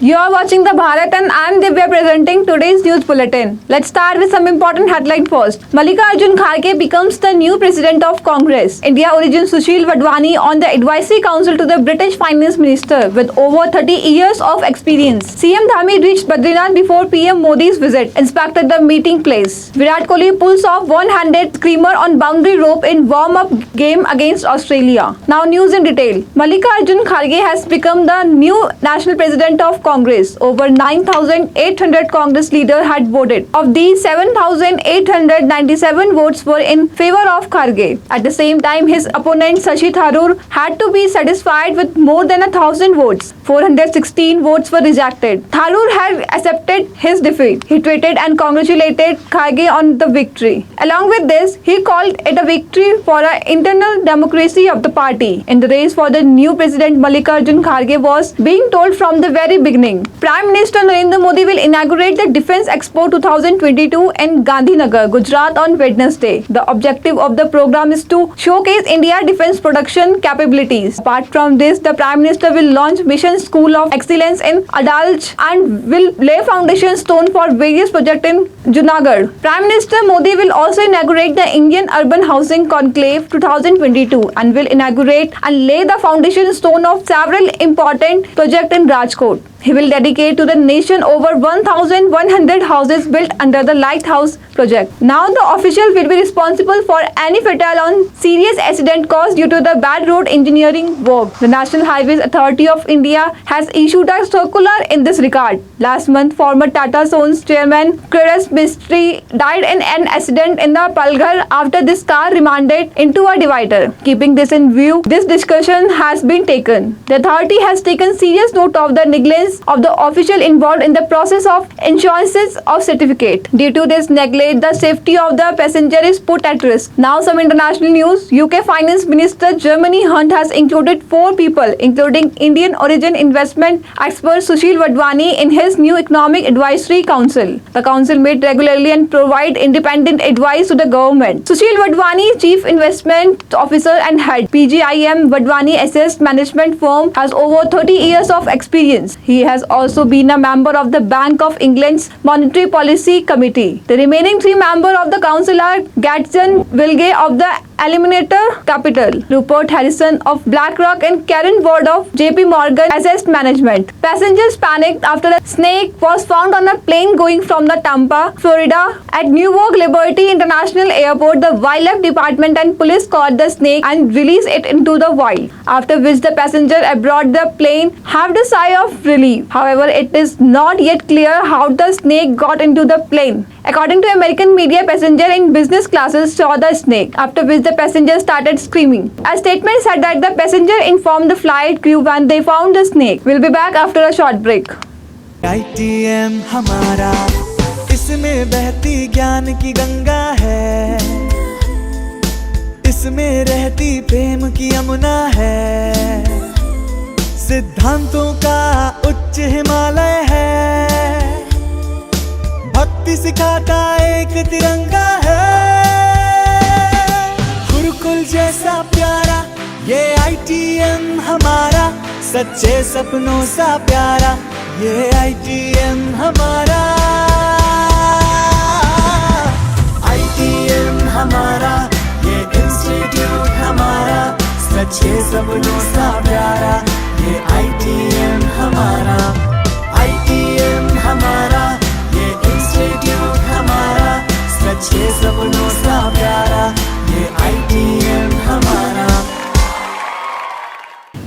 You are watching the Bharat and I am Divya presenting today's news bulletin. Let's start with some important headline first. Mallikarjun Kharge becomes the new president of Congress. India origin Sushil Wadhwani on the advisory council to the British finance minister with over 30 years of experience. CM Dhami reached Badrinath before PM Modi's visit, inspected the meeting place. Virat Kohli pulls off one-handed screamer on boundary rope in warm-up game against Australia. Now news in detail. Mallikarjun Kharge has become the new national president of Congress. Over 9,800 Congress leaders had voted. Of these, 7,897 votes were in favor of Kharge. At the same time, his opponent Shashi Tharoor had to be satisfied with more than 1,000 votes. 416 votes were rejected. Tharoor had accepted his defeat. He tweeted and congratulated Kharge on the victory. Along with this, he called it a victory for the internal democracy of the party. In the race for the new president, Mallikarjun Kharge was being told from the very beginning. Prime Minister Narendra Modi will inaugurate the Defence Expo 2022 in Gandhinagar, Gujarat on Wednesday. The objective of the program is to showcase India defence production capabilities. Apart from this, the Prime Minister will launch Mission School of Excellence in Adalj and will lay foundation stone for various projects in Junagadh. Prime Minister Modi will also inaugurate the Indian Urban Housing Conclave 2022 and will inaugurate and lay the foundation stone of several important projects in Rajkot. He will dedicate to the nation over 1,100 houses built under the Lighthouse project. Now the official will be responsible for any fatal or serious accident caused due to the bad road engineering work. The National Highways Authority of India has issued a circular in this regard. Last month, former Tata Sons chairman Kailash Mistry died in an accident in the Palghar after this car remanded into a divider. Keeping this in view, this discussion has been taken. The authority has taken serious note of the negligence of the official involved in the process of issuances of certificate. Due to this neglect, the safety of the passenger is put at risk. Now some international news. UK Finance Minister Jeremy Hunt has included 4 people, including Indian origin investment expert Sushil Wadhwani, in his new Economic Advisory Council. The council meet regularly and provide independent advice to the government. Sushil Wadhwani, Chief Investment Officer and Head, PGIM Wadhwani Asset Management Firm, has over 30 years of experience. He has also been a member of the Bank of England's Monetary Policy Committee. The remaining 3 members of the council are Gadsden Wilgate of the Eliminator Capital, Rupert Harrison of BlackRock and Karen Ward of JP Morgan Asset Management. Passengers panicked after a snake was found on a plane going from the Tampa, Florida. At Newark Liberty International Airport, the wildlife department and police caught the snake and released it into the wild, after which the passenger aboard the plane heaved a sigh of relief. However, it is not yet clear how the snake got into the plane. According to American media, passenger in business classes saw the snake, after which the passenger started screaming. A statement said that the passenger informed the flight crew when they found the snake. We'll be back after a short break. ITM हमारा, इसमें बहती ज्ञान की गंगा है, इसमें रहती प्रेम की यमुना है, सिद्धांतों का उच्च हिमालय है, भक्ति सिखाता एक तिरंगा है, गुरुकुल जैसा प्यारा ये ITM हमारा, सच्चे सपनों सा प्यारा ये ITM हमारा, ITM हमारा, ये इंस्टीट्यूट हमारा, सच्चे सपनों सा प्यारा ये ITM हमारा, ITM हमारा, ये इंस्टीट्यूट हमारा, सच्चे सपनों सा प्यारा ये ITM हमारा.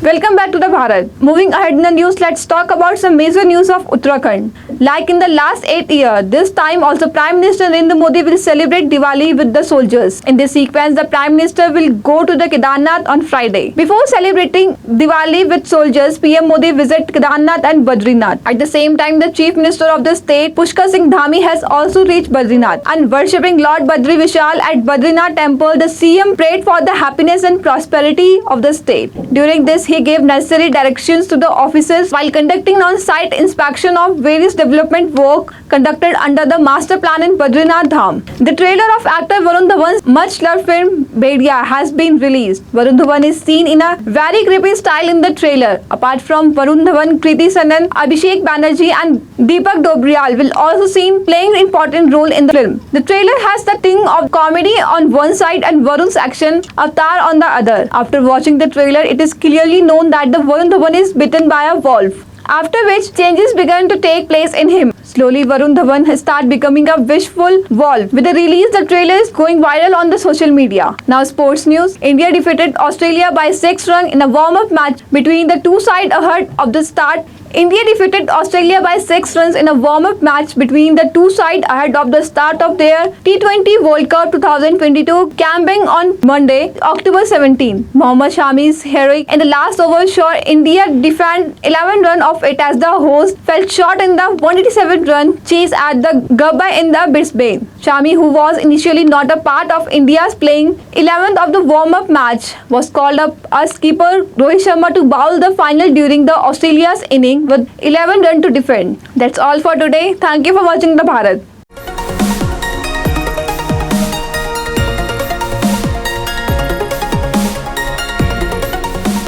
Welcome back to the Bharat. Moving ahead in the news, let's talk about some major news of Uttarakhand. Like in the last 8 years, this time also Prime Minister Narendra Modi will celebrate Diwali with the soldiers. In this sequence, the Prime Minister will go to the Kedarnath on Friday. Before celebrating Diwali with soldiers, PM Modi visit Kedarnath and Badrinath. At the same time, the Chief Minister of the state, Pushkar Singh Dhami, has also reached Badrinath. And worshipping Lord Badri Vishal at Badrinath temple, the CM prayed for the happiness and prosperity of the state. During this, he he gave necessary directions to the officers while conducting on-site inspection of various development work conducted under the master plan in Badrinath Dham. The trailer of actor Varun Dhawan's much-loved film Bhediya has been released. Varun Dhawan is seen in a very creepy style in the trailer. Apart from Varun Dhawan, Kriti Sanon, Abhishek Banerjee and Deepak Dobriyal will also seen playing an important role in the film. The trailer has the thing of comedy on one side and Varun's action avatar on the other. After watching the trailer, it is clearly known that the Varun Dhawan is bitten by a wolf, after which changes began to take place in him. Slowly, Varun Dhawan has started becoming a wishful wolf. With the release, the trailer is going viral on the social media. Now, sports news. India defeated Australia by 6 runs in a warm-up match between the two sides ahead of the start. India defeated Australia by 6 runs in a warm-up match between the two sides ahead of the start of their T20 World Cup 2022 campaign on Monday, October 17. Mohammad Shami's heroic in the last over saw India defend 11 runs of it as the host fell short in the 187-run chase at the Gabba in the Brisbane. Shami, who was initially not a part of India's playing 11th of the warm-up match, was called up as skipper Rohit Sharma to bowl the final during the Australia's innings with 11 runs to defend. That's all for today. Thank you for watching the Bharat.